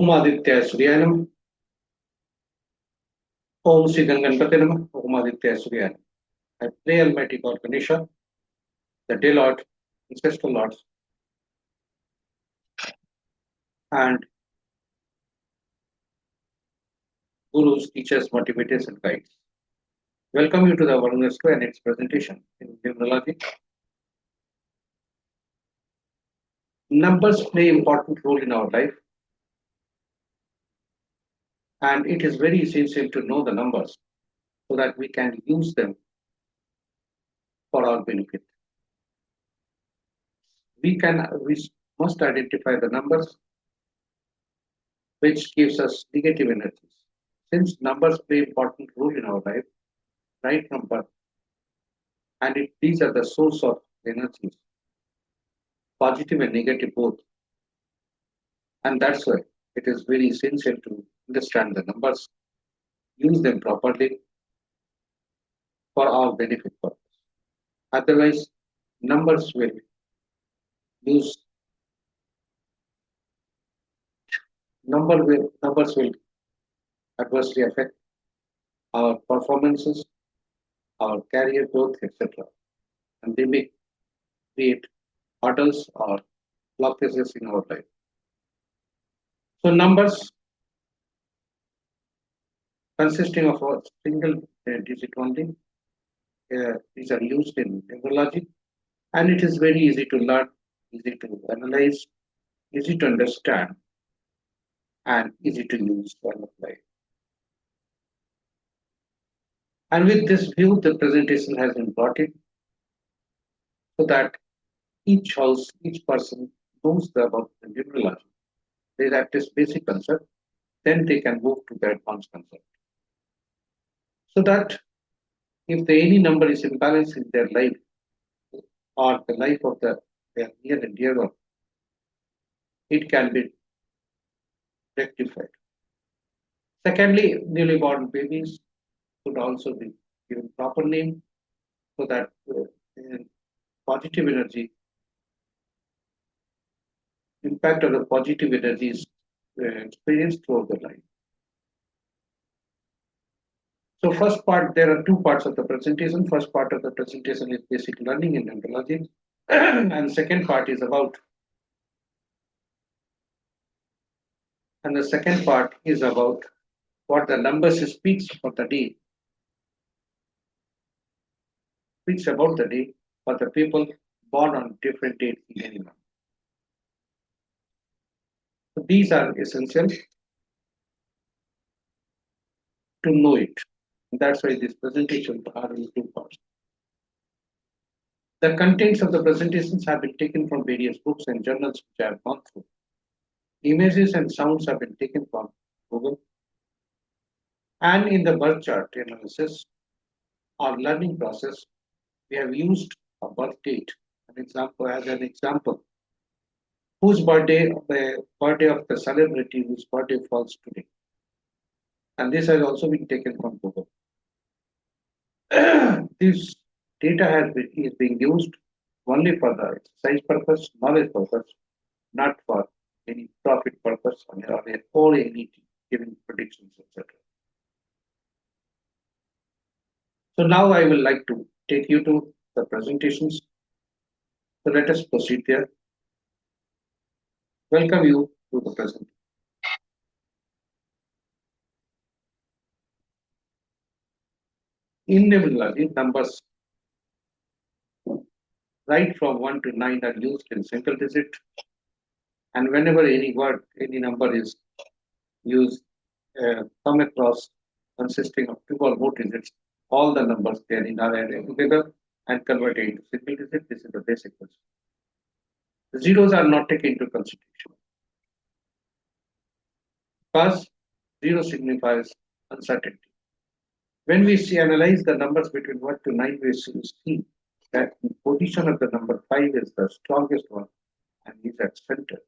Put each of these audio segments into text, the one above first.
ओम आदित्य सूर्याय नमः। ओम श्री गणपति नमः। ओम आदित्य सूर्याय नमः। I pray Almighty God Ganesha, the day Lord, ancestral lords, and gurus, teachers, motivators, and guides. Welcome you to the Varunasco and its presentation in Numerology. Numbers play important role in our life, and it is very essential to know the numbers so that we can use them for our benefit. We must identify the numbers which gives us negative energies. Since numbers play important role in our life right from birth, and these are the source of energies, positive and negative both. And that's why it is very essential to understand the numbers, use them properly for our benefit purpose. Otherwise, numbers will use numbers will adversely affect our performances, our career growth, etc. And they may create hurdles or blockages in our life. So numbers consisting of a single digit only, these are used in numerology, and it is very easy to learn, easy to analyze, easy to understand, and easy to use and apply. And with this view, the presentation has been brought in so that each house, each person knows about the numerology. They have this basic concept, then they can move to the advanced concept. So that if any number is imbalanced in their life or the life of their near and dear one, it can be rectified. Secondly, newly born babies should also be given proper name so that positive energy, impact of the positive energy is experienced throughout the life. So first part, there are two parts of the presentation. First part of the presentation is basic learning in numerology, and second part is about, and the second part is about what the numbers speaks for the day, speaks about the day for the people born on different dates in any month. So these are essential to know it. That's why these presentations are in two parts. The contents of the presentations have been taken from various books and journals which I have gone through. Images and sounds have been taken from Google. And in the birth chart analysis or learning process, we have used a birth date, as an example, whose birthday, the birthday of the celebrity whose birthday falls today. And this has also been taken from Google. This data is being used only for the exercise purpose, knowledge purpose, not for any profit purpose or any giving predictions, etc. So now I will like to take you to the presentations. So let us proceed there. Welcome you to the presentation. In numerology, numbers right from 1 to 9 are used in single digit. And whenever any number is used, come across consisting of 2 or more digits, all the numbers therein are added together and converted into single digit. This is the basic principle. The zeros are not taken into consideration because 0 signifies uncertainty. When we analyze the numbers between 1 to 9, we see that the position of the number 5 is the strongest one and is at center.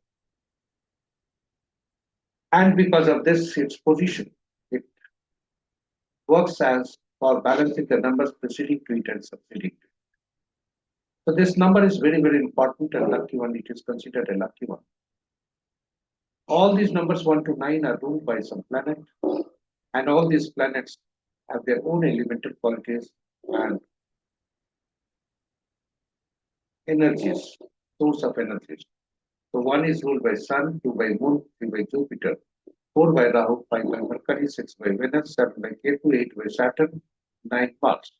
And because of this, its position, it works as for balancing the numbers preceding to it and succeeding to it. So this number is very, very important and lucky one. It is considered a lucky one. All these numbers 1 to 9 are ruled by some planet, and all these planets have their own elemental qualities and energies, source of energies. So 1 is ruled by Sun, 2 by Moon, 3 by Jupiter, 4 by Rahu, 5 by Mercury, 6 by Venus, 7 by Ketu, 8 by Saturn, 9 Mars.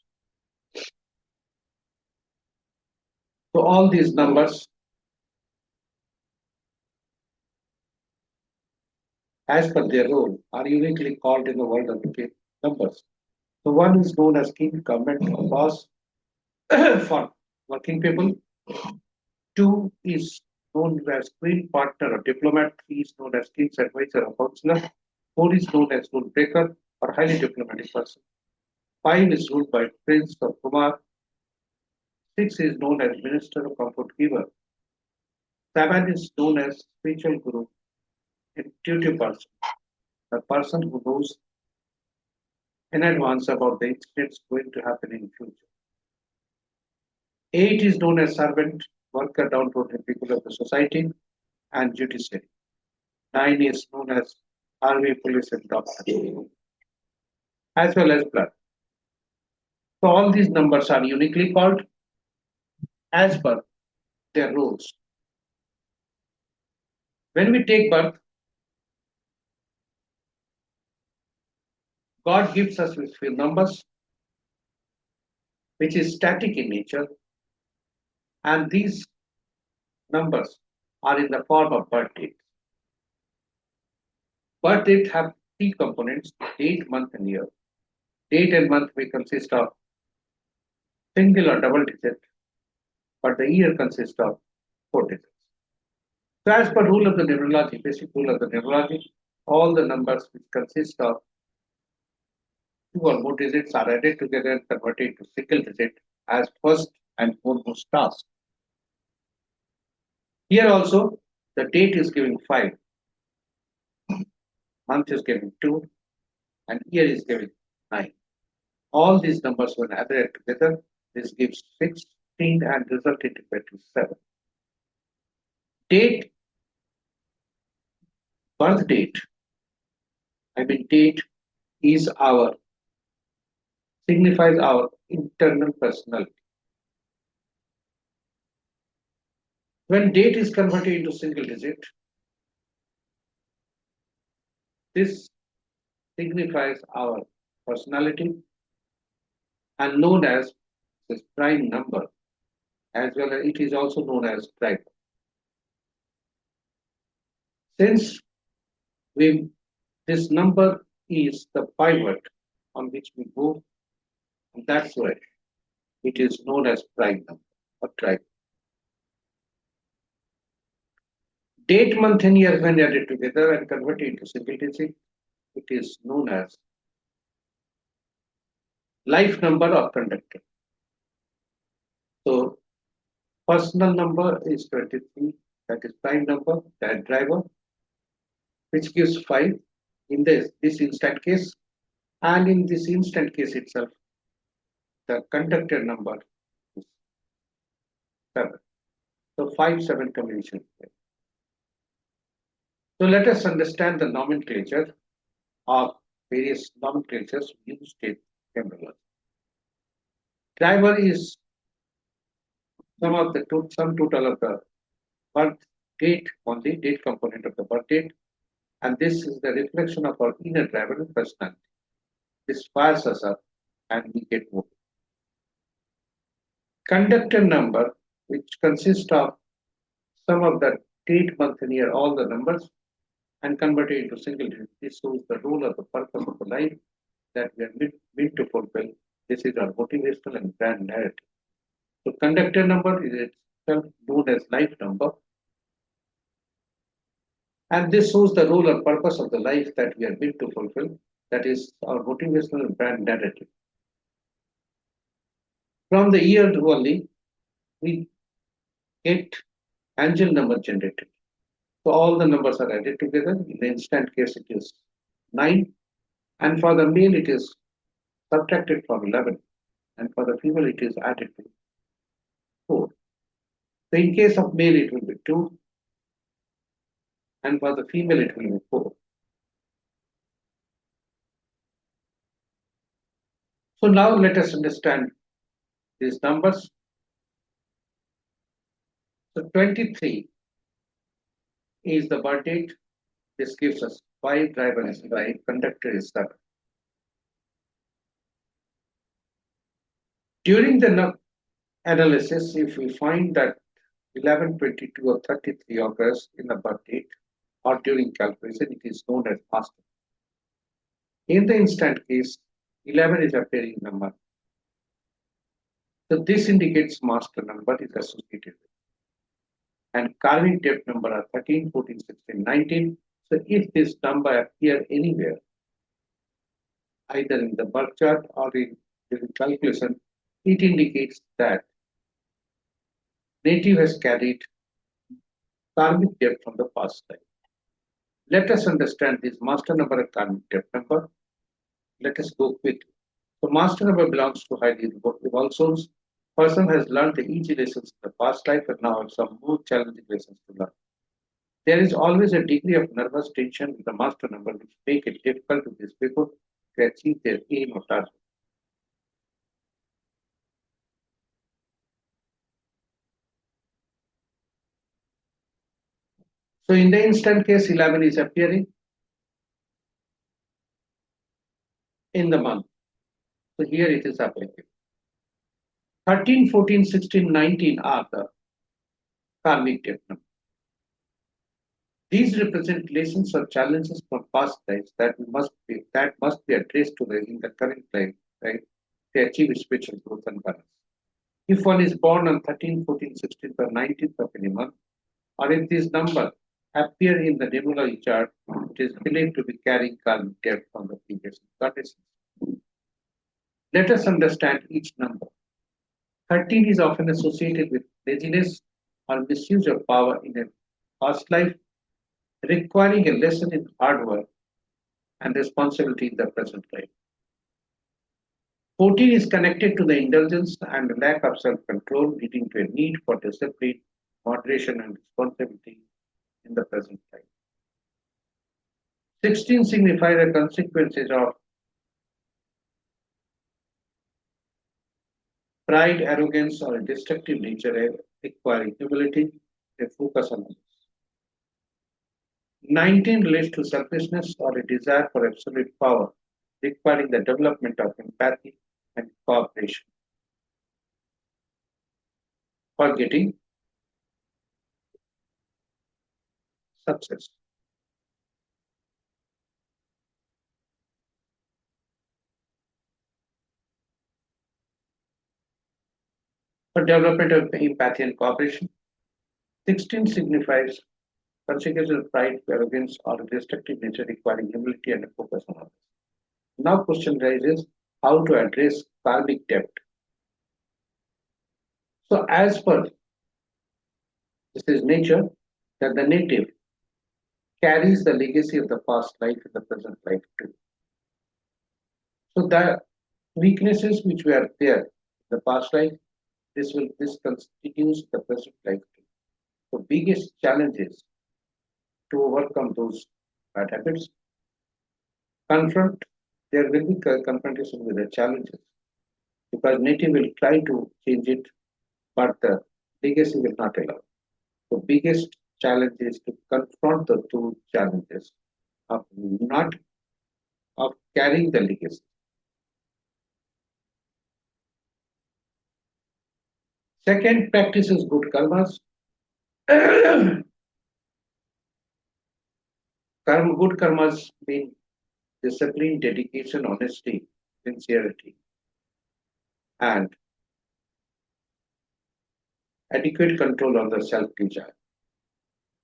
So all these numbers, as per their role, are uniquely called in the world of the numbers. So 1 is known as king, government, or boss for working people. 2 is known as queen, partner, or diplomat. 3 is known as king's advisor or counselor. 4 is known as rule breaker or highly diplomatic person. 5 is ruled by prince or kumar. 6 is known as minister or comfort giver. 7 is known as spiritual guru, intuitive person, a person who knows in advance about the incidents going to happen in future. 8 is known as servant, worker, down to the people of the society, and judiciary. 9 is known as army, police, and doctor, as well as blood. So all these numbers are uniquely called as per their roles. When we take birth, God gives us with few numbers, which is static in nature, and these numbers are in the form of birth date. Birth date have three components: date, month, and year. Date and month may consist of single or double digit, but the year consists of four digits. So as per rule of the numerology, basic rule of the numerology, all the numbers which consist of two or more digits are added together and converted to single digit as first and foremost task. Here also, the date is giving 5, month is giving 2, and year is giving 9. All these numbers, when added together, this gives 16 and result into 27. Date, birth date, date is signifies our internal personality. When date is converted into single digit, this signifies our personality and known as this prime number, as well as it is also known as driver. Since we this number is the pivot on which we move, and that's why it is known as prime number or driver. Date, month, and year when added together and converted into single digit, it is known as life number of conductor. So personal number is 23, that is prime number, that driver, which gives 5 in this instant case. And in this instant case itself, the conductor number is 7. So 5, 7 combination. So let us understand the nomenclature of various nomenclatures used in numerology. Driver is sum total of the birth date, only date component of the birth date, and this is the reflection of our inner driver and personality. This fires us up and we get moving. Conductor number, which consists of sum of the date, month, and year, all the numbers, and converted into single digit. This shows the role of the purpose of the life that we are meant to fulfill. This is our motivational and brand narrative. So conductor number is itself known as life number. And this shows the role or purpose of the life that we are meant to fulfill. That is our motivational and brand narrative. From the year only, we get angel number generated. So all the numbers are added together. In the instant case, it is 9. And for the male, it is subtracted from 11. And for the female, it is added to 4. So in case of male, it will be 2. and for the female it will be 4. So now let us understand these numbers. So 23 is the birth date. This gives us 5, driver is 5, conductor is 7. During the analysis, if we find that 11, 22, or 33 occurs in the birth date or during calculation, it is known as master. In the instant case, 11 is appearing in the month. So this indicates master number is associated with. And karmic depth number are 13, 14, 16, 19. So if this number appear anywhere, either in the birth chart or in during calculation, it indicates that native has carried karmic debt from the past life. Let us understand this master number and karmic debt number. Let us go quickly. So master number belongs to highly evolved souls. Person has learned the easy lessons in the past life and now have some more challenging lessons to learn. There is always a degree of nervous tension with the master number which make it difficult to these people to achieve their aim or target. So in the instant case, 11 is appearing in the month. So here it is applicable. 13, 14, 16, 19 are the karmic debt numbers. These represent lessons or challenges from past lives that must be addressed to in the current life, right, to achieve spiritual growth and balance. If one is born on 13, 14, 16, or 19th of any month, or if these numbers appear in the numerology chart, it is believed to be carrying karmic debt from the previous incarnations. Let us understand each number. 13 is often associated with laziness or misuse of power in a past life, requiring a lesson in hard work and responsibility in the present life. 14 is connected to the indulgence and lack of self control, leading to a need for discipline, moderation, and responsibility in the present life. 16 signifies the consequences of pride, arrogance, or a destructive nature requiring humility, a focus on others. 19 relates to selfishness or a desire for absolute power, requiring the development of empathy and cooperation. For getting success. For development of empathy and cooperation. 16 signifies consequential pride, arrogance, or a destructive nature requiring humility and a focus on others. Now question arises how to address karmic debt. So as per this is nature that the native carries the legacy of the past life in the present life too. So the weaknesses which were there in the past life, this constitutes the present life too. So biggest challenge is to overcome those bad habits, confront, there will be confrontation with the challenges because native will try to change it, but the legacy will not allow. The biggest challenge is to confront the two challenges of not of carrying the legacy. Second, practice is good karmas. Good karmas mean discipline, dedication, honesty, sincerity, and adequate control on the self-desire.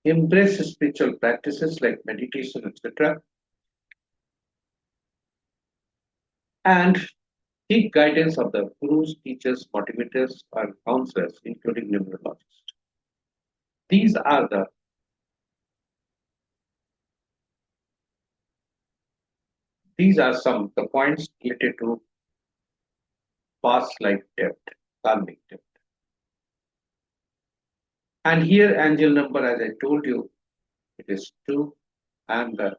Embrace spiritual practices like meditation, etc., and seek guidance of the gurus, teachers, motivators, or counselors, including numerologists. These are the these are some of the points related to past life debt, karmic debt. And here, angel number, as I told you, it is 2, and the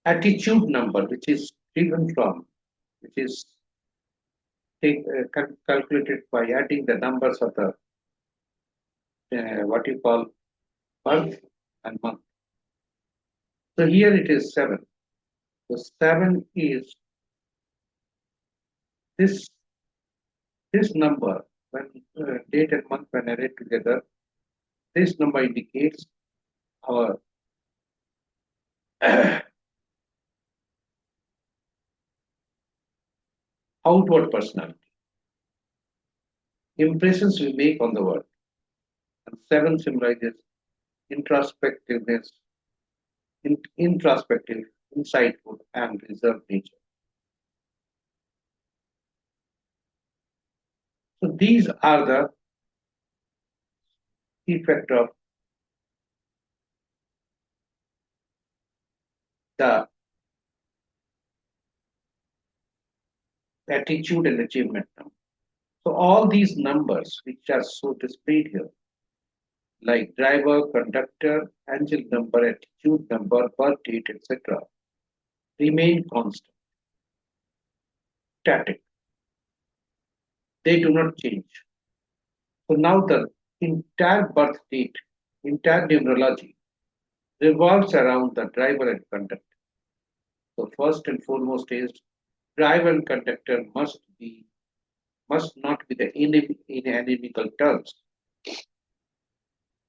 attitude number, which is driven from, which is calculated by adding the numbers of the what you call month and month. So here it is 7. So 7 is this this number when date and month when added together. This number indicates our outward personality, impressions we make on the world. And 7 symbolizes introspectiveness, introspective, insightful, and reserved nature. So these are the effect of the attitude and achievement number. So all these numbers which are so displayed here, like driver, conductor, angel number, attitude number, birth date, etc., remain constant, static. They do not change. So now the entire birth date, entire numerology revolves around the driver and conductor. So first and foremost is driver and conductor must not be the enemy in analytical terms.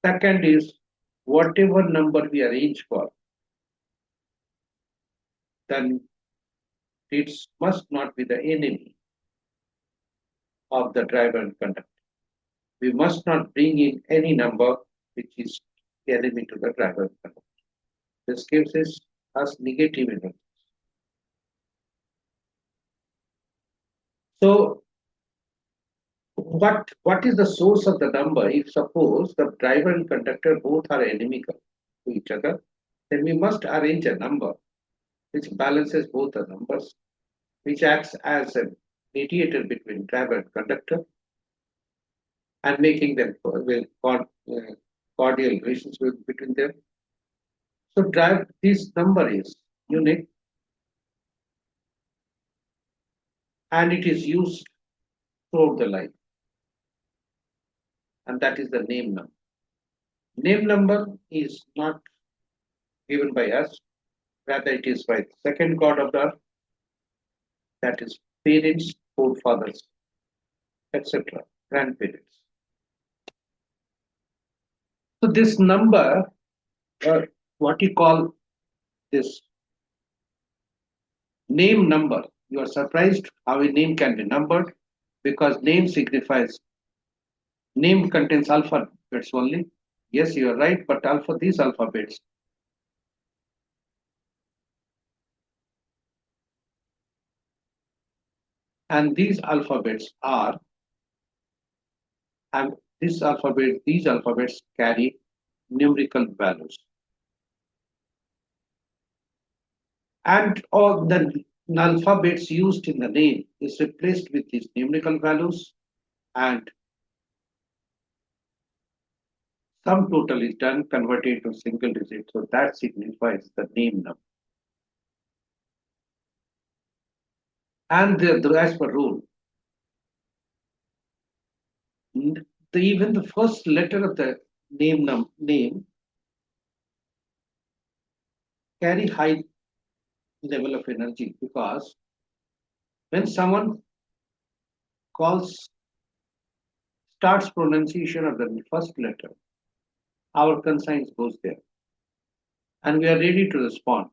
Second is whatever number we arrange for, then it must not be the enemy of the driver and conductor. We must not bring in any number which is enemy to the driver and conductor. This gives us negative energy. So what is the source of the number? If suppose the driver and conductor both are inimical to each other, then we must arrange a number which balances both the numbers, which acts as a mediator between driver and conductor, and making them cordial relations between them. So this number is unique, and it is used throughout the life, and that is the name number. Name number is not given by us, rather it is by the second god of the earth, that is parents, forefathers, etc., grandparents. So this number, what you call this name number, you are surprised how a name can be numbered, because name contains alphabets only. Yes, you are right, but these alphabets and these alphabets are and these alphabets carry numerical values, and all the alphabets used in the name is replaced with these numerical values, and sum total is done converted to single digit, so that signifies the name number. And as per rule, even the first letter of the name carry high level of energy, because when someone starts pronunciation of the first letter, our conscience goes there, and we are ready to respond.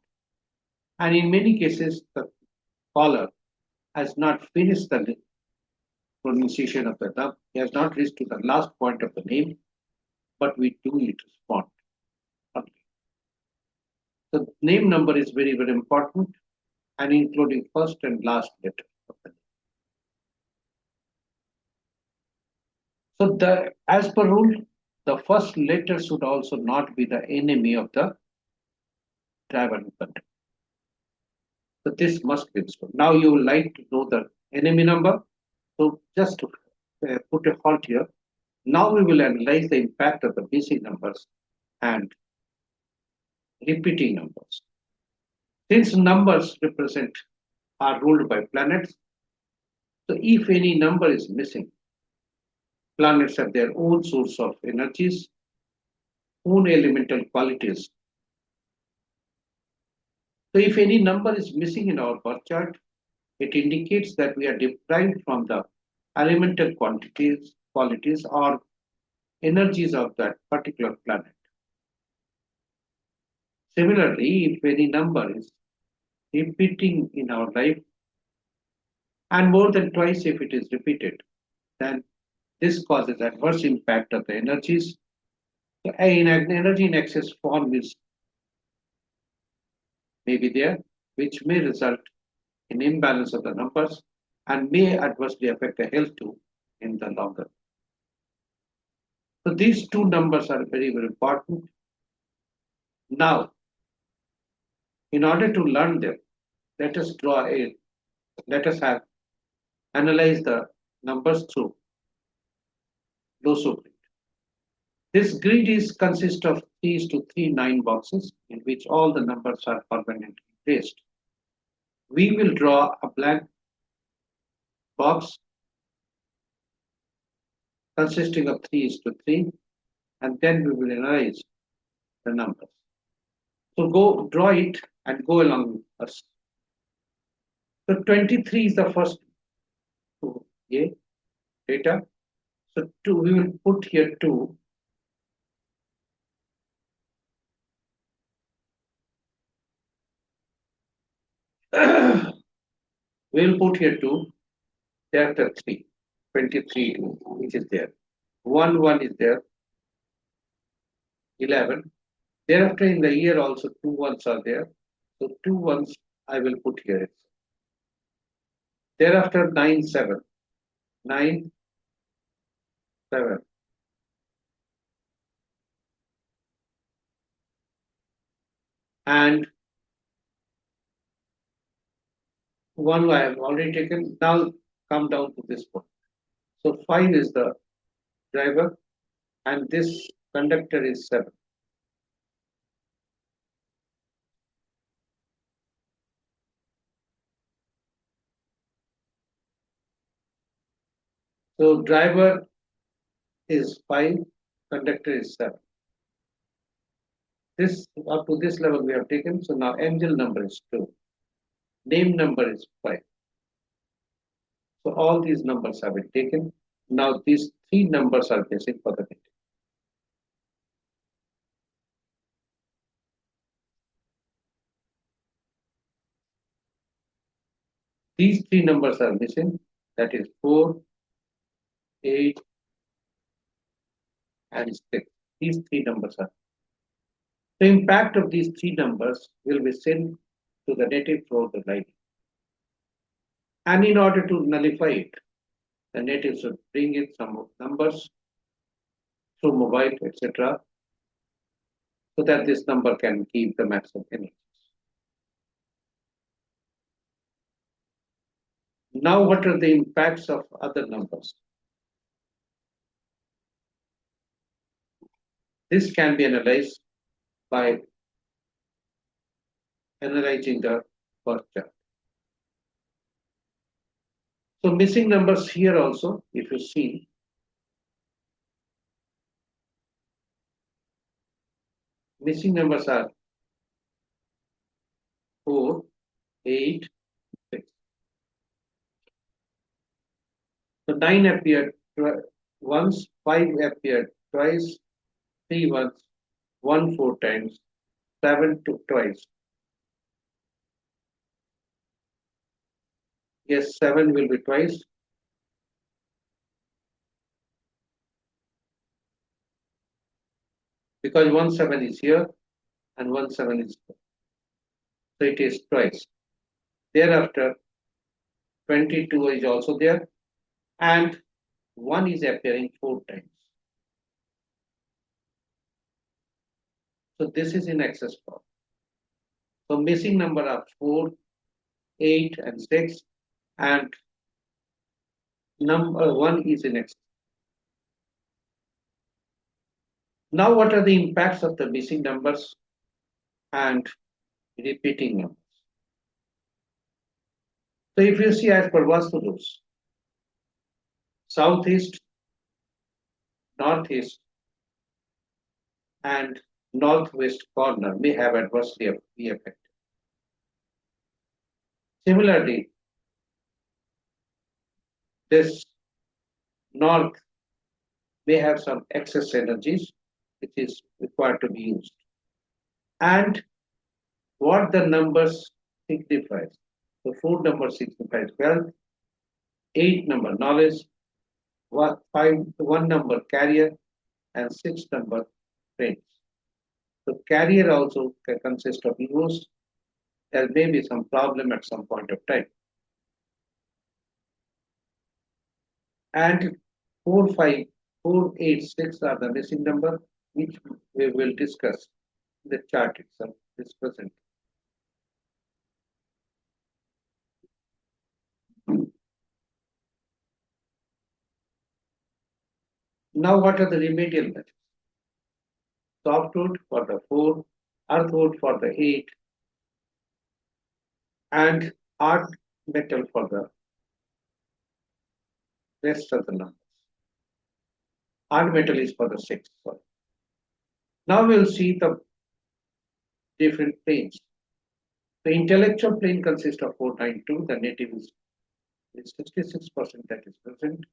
And in many cases, the caller has not finished the pronunciation of the name. He has not reached to the last point of the name, but we do it respond. The name number is very, very important, and including first and last letter of the name. So as per rule, the first letter should also not be the enemy of the driver and conductor. So this must be restored. Now you would like to know the enemy number. So just to put a halt here, now we will analyze the impact of the basic numbers and repeating numbers. Since numbers represent are ruled by planets, so if any number is missing, planets have their own source of energies, own elemental qualities. So if any number is missing in our birth chart, it indicates that we are deprived from the elemental qualities or energies of that particular planet. Similarly, if any number is repeating in our life, and more than twice if it is repeated, then this causes adverse impact of the energies. So an energy in excess form is may be there, which may result in imbalance of the numbers and may adversely affect the health too in the long run. So these two numbers are very, very important. Now, in order to learn them, let us have analyze the numbers through Loso grid. This grid is consists of 3:3 9 boxes in which all the numbers are permanently placed. We will draw a blank box consisting of 3:3, and then we will analyze the numbers. So go draw it and go along with us. So 23 is the first data. So 2, we will put here 2. We will put here 2. Thereafter 3. 23, which is there. 1 is there. 11. Thereafter in the year also 2 ones are there. So 2 ones I will put here. Thereafter 9 7. 9 7. And 1 I have already taken. Now come down to this point. So 5 is the driver, and this conductor is 7. So driver is 5, conductor is 7. This up to this level we have taken. So now angel number is 2. Name number is 5. So all these numbers have been taken. Now these 3 numbers are missing for the native. These 3 numbers are missing. That is 4, 8, and 6. These 3 numbers are. The impact of these 3 numbers will be sent to the native throughout the life. And in order to nullify it, the native should bring in some numbers through mobile, etc., so that this number can give the maximum energy. Now, what are the impacts of other numbers? This can be analyzed by analyzing the birth chart. So missing numbers here also, if you see, missing numbers are 4, 8, 6. So 9 appeared once, 5 appeared twice, 3 once, 1 4 times, 7 twice. Yes, 7 will be twice. Because 1 7 is here and 1 7 is here. So it is twice. Thereafter, 22 is also there, and 1 is appearing 4 times. So this is in excess form. So missing number are 4, 8, and 6, and number 1 is in excess. Now, what are the impacts of the missing numbers and repeating numbers? So, if you see as per Vastu rules, southeast, northeast, and northwest corner may have adversely be affected. Similarly, this north may have some excess energies which is required to be used. And what the numbers signifies. The 4 number signifies wealth, 8 number knowledge, 1 number carrier, and 6 number friends. So carrier also can consist of egos. There may be some problem at some point of time. And 4, 5, 4, 8, 6 are the missing number, which we will discuss in the chart itself, this present. Now, what are the remedial methods? Softwood for the 4, earthwood for the 8, and art metal for the rest of the numbers. Art metal is for the 6. Sorry. Now we'll see the different planes. The intellectual plane consists of 492, the native is 66% that is present.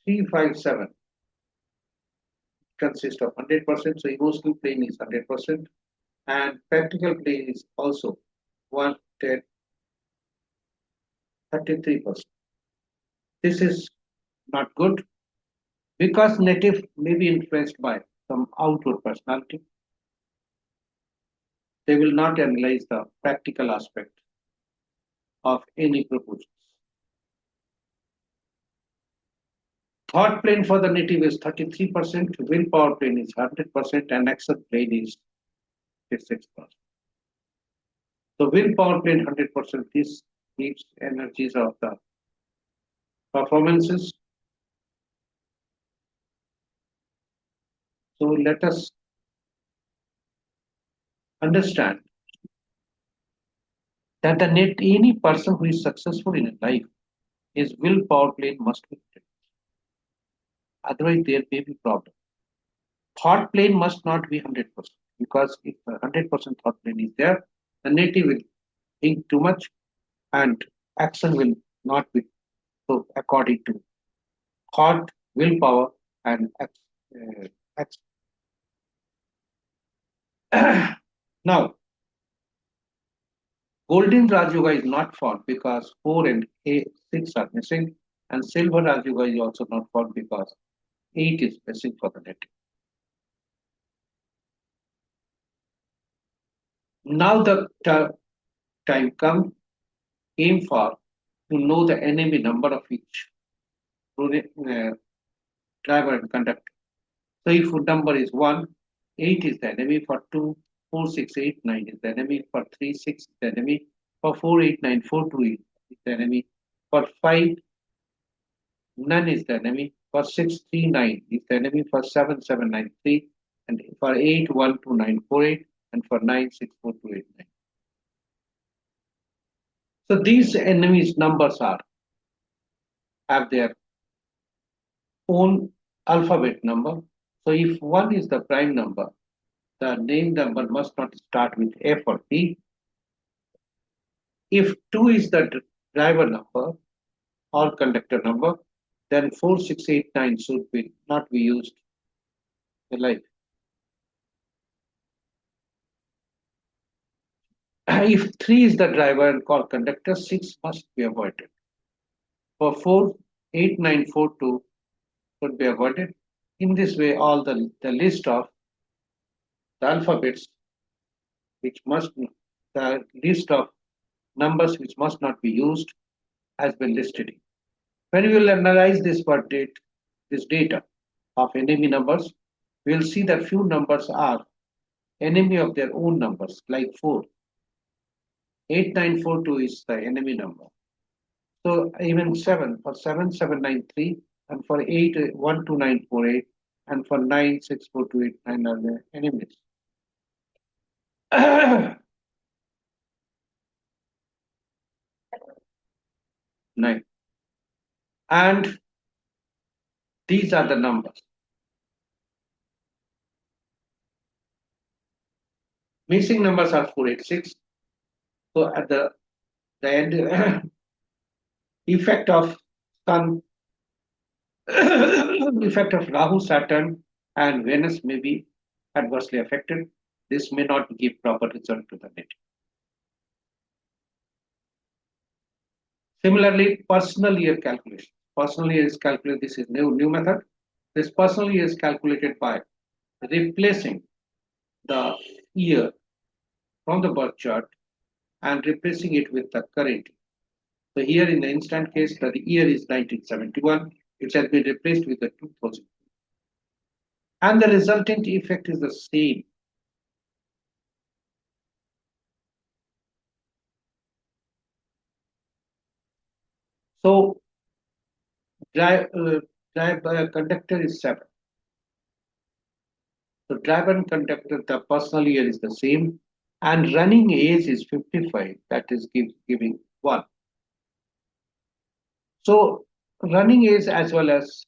357 consists of 100%, so emotional plane is 100%, and practical plane is also 33%. This is not good because native may be influenced by some outward personality. They will not analyze the practical aspect of any proposals. Thought plane for the native is 33%, willpower plane is 100%, and action plane is 6%. So willpower plane 100%, this gives energies of the performances. So let us understand that any person who is successful in life, his willpower plane must be 100%. Otherwise, there may be problem. Thought plane must not be 100% because if 100% thought plane is there, the native will think too much and action will not be so according to thought, willpower, and action. Now, golden Rajuga is not fought because 4 and 6 are missing, and silver Rajuga is also not fought because 8 is missing for the native. Now the time came for to know the enemy number of each driver and conductor. So if number is 1, 8 is the enemy. For 2, 4, 6, 8, 9 is the enemy. For 3, 6 is the enemy. For 4, 8, 9, 4, 2 is the enemy. For 5, none is the enemy. For 6, 3, 9 is the enemy. For 7, 7, 9, 3. And for 8, 1, 2, 9, 4, 8. And for 9, 6, 4, 2, 8, 9. So these enemies numbers have their own alphabet number. So if 1 is the prime number, the name number must not start with F or P. If 2 is the driver number or conductor number, then 4, 6, 8, 9 should not be used in life. If 3 is the driver or conductor, 6 must be avoided. For 4, 8, 9, 4, 2 should be avoided. In this way, all the list of the alphabets which must, the list of numbers which must not be used has been listed. When we will analyze this data of enemy numbers, we will see that few numbers are enemy of their own numbers, like 4. 8942 is the enemy number. So even 7, for 7, 7, 9, 3, and for 8, 1, 2, 9, 4, 8, and for 9, 6, 4, 2, 8, 9 are the enemies. 9. And these are the numbers. Missing numbers are 486. So at the end, effect of Sun, effect of Rahu, Saturn, and Venus may be adversely affected. This may not give proper result to the native. Similarly, personal year calculation. Personal year is calculated. This is new method. This personal year is calculated by replacing the year from the birth chart and replacing it with the current. So here in the instant case, the year is 1971. It has been replaced with the 2000. And the resultant effect is the same. So drive conductor is 7. So drive and conductor, the personal year is the same. And running age is 55. That is giving 1. So running age as well as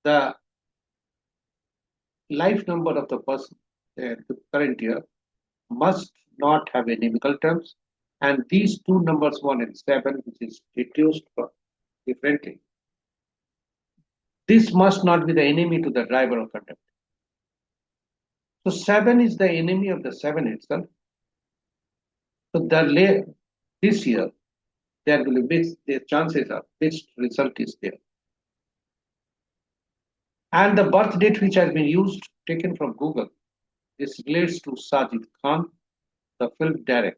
the life number of the person, the current year, must not have inimical terms. And these two numbers, 1 and 7, which is reduced differently, this must not be the enemy to the driver or conductor. So 7 is the enemy of the 7 itself. So this year, there will be the chances are best result is there. And the birth date which has been used, taken from Google, this relates to Sajid Khan, the film director.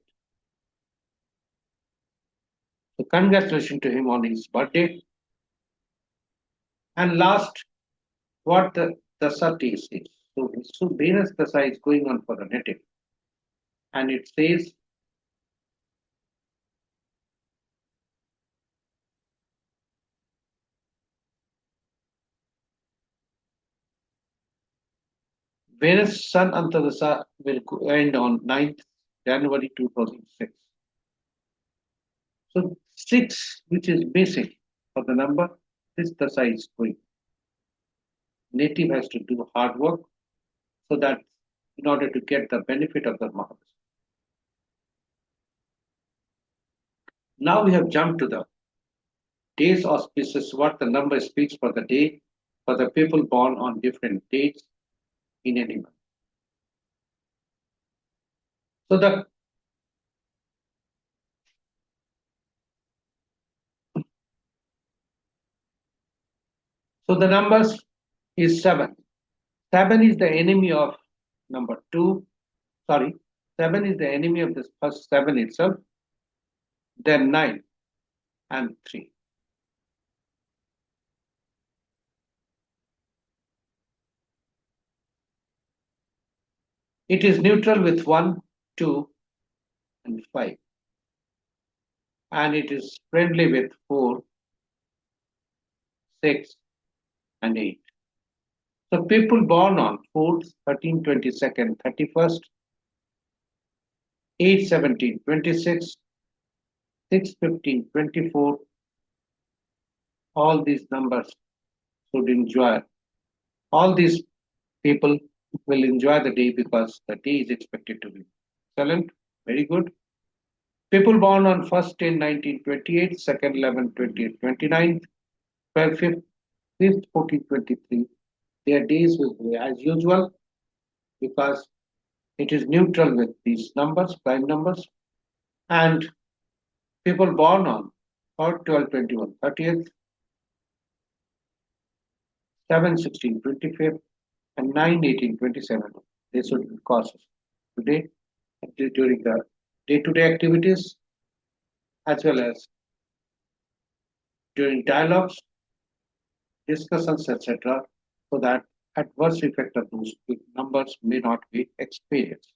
So congratulations to him on his birthday. And last, what the Dasa is. So Venus Dasa is going on for the native. And it says Venus Sun Antardasa will end on 9th January 2006. So 6, which is basic for the number, this Dasa is going. Native has to do hard work so that in order to get the benefit of the marks. Now we have jumped to the days auspicious, what the number speaks for the day for the people born on different dates in any month. So the numbers is 7. 7 is the enemy of number 2. Sorry, 7 is the enemy of this first 7 itself. Then 9 and 3. It is neutral with 1, 2, and 5. And it is friendly with 4, 6, and 8. So people born on 4th, 13th, 22nd, 31st, 8, 17, 26, 6, 15, 24, all these numbers should enjoy. All these people will enjoy the day because the day is expected to be excellent, very good. People born on 1st 10, 1928, 2nd 11, 28, 29th, 12th, 5th, 5th, 14, 23. Their days will be as usual because it is neutral with these numbers, prime numbers. And people born on 3rd, 12, 21, 30th, 7, 16, 25th, and 9, 18, 27. They should be cautious today during the day-to-day activities as well as during dialogues, discussions, etc., so that adverse effect of those big numbers may not be experienced.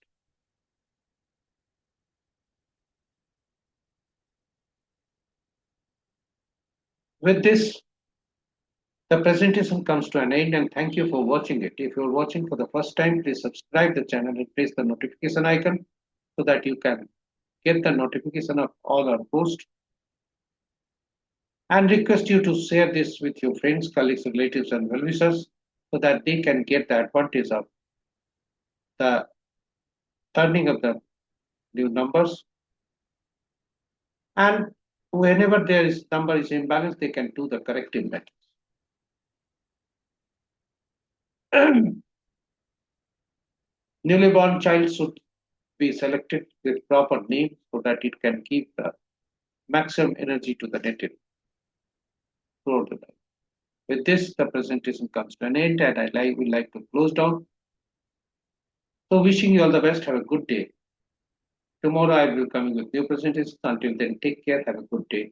With this, The presentation comes to an end and thank you for watching it. If you're watching for the first time, please subscribe the channel and press the notification icon so that you can get the notification of all our posts, and request you to share this with your friends, colleagues, relatives, and well-wishers so that they can get the advantage of the turning of the new numbers. And whenever there is number is imbalanced, they can do the corrective methods. Newly born child should be selected with proper name so that it can give the maximum energy to the native throughout the life. With this, the presentation comes to an end, and would like to close down. So, wishing you all the best. Have a good day. Tomorrow, I will be coming with new presentations. Until then, take care. Have a good day.